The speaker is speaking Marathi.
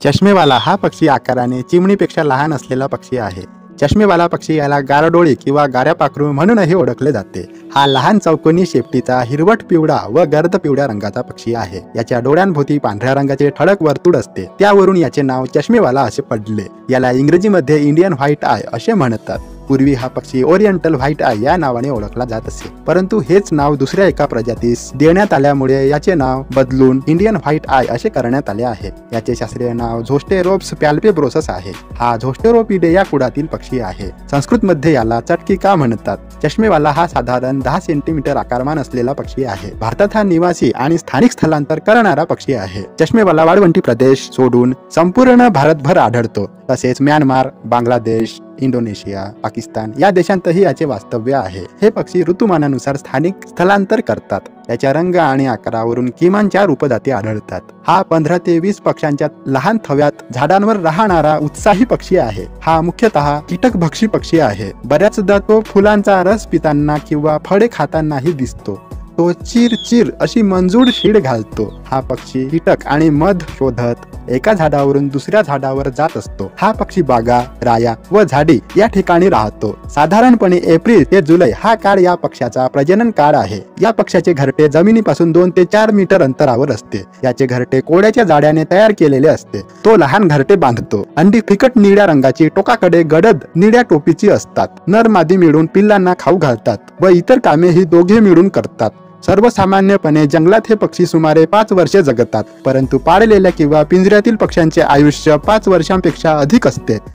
चष्मेवाला हा पक्षी आकाराने चिमणीपेक्षा लहान असलेला पक्षी आहे. चष्मेवाला पक्षी याला गारडोळी किंवा गाऱ्या पाखरू म्हणूनही ओळखले जाते. हा लहान चौकोनी शेपटीचा हिरवट पिवळा व गर्द पिवळ्या रंगाचा पक्षी आहे. याच्या डोळ्यांभोवती पांढऱ्या रंगाचे ठळक वर्तुळ असते. त्यावरून याचे नाव चष्मेवाला असे पडले. याला इंग्रजीमध्ये इंडियन व्हाईट आय असे म्हणतात. पूर्वी हा पक्षी ओरिएंटल व्हाईट आय या नावाने ओळखला जात असे, परंतु हेच नाव दुसऱ्या एका प्रजातीस देण्यात आल्यामुळे याचे नाव बदलून इंडियन व्हाईट आय असे करण्यात आले आहे. याचे शास्त्रीय नाव झोस्टेरोप्स पॅल्पेब्रोसस आहे. हा झोस्टेरोपिडे या कुळातील पक्षी आहे. संस्कृत मध्ये याला चटकी का म्हणतात. चष्मेवाला हा साधारण 10 सेंटीमीटर आकारमान असलेला पक्षी आहे. भारतात हा निवासी आणि स्थानिक स्थलांतर करणारा पक्षी आहे. चष्मेवाला वाळवंटी प्रदेश सोडून संपूर्ण भारतभर आढळतो. तसेच म्यानमार, बांगलादेश, इंडोनेशिया, पाकिस्तान या देशांतही याचे वास्तव्य आहे. हे पक्षी ऋतुमानानुसार स्थानिक स्थलांतर करतात. याच्या रंग आणि आकारावरून किमान 4 उपजाती आढळतात. हा 15 ते 20 पक्ष्यांच्या लहान थव्यात झाडांवर राहणारा उत्साही पक्षी आहे. हा मुख्यतः कीटकभक्षी पक्षी आहे. बऱ्याचदा तो फुलांचा रस पिताना किंवा फळे खातानाही दिसतो. तो चिर चिर अशी मंजूळ शीड घालतो. हा पक्षी कीटक आणि मध शोधत एका झाडावरून दुसऱ्या झाडावर जात असतो. हा पक्षी बागा, राया व झाडी या ठिकाणी राहतो. साधारणपणे एप्रिल ते जुलै हा काळ या पक्ष्याचा प्रजनन काळ आहे. या पक्ष्याचे घरटे जमिनीपासून 2 ते 4 मीटर अंतरावर असते. याचे घरटे कोळ्याच्या जाळ्याने तयार केलेले असते. तो लहान घरटे बांधतो. अंडी फिकट निळ्या रंगाची, टोकाकडे गडद निळ्या टोपीची असतात. नर मादी मिळून पिल्लांना खाऊ घालतात व इतर कामे ही दोघे मिळून करतात. सर्वसामान्यपणे जंगलात हे पक्षी सुमारे 5 वर्षे जगतात, परंतु पाळलेल्या किंवा पिंजऱ्यातील पक्ष्यांचे आयुष्य 5 वर्षांपेक्षा अधिक असते.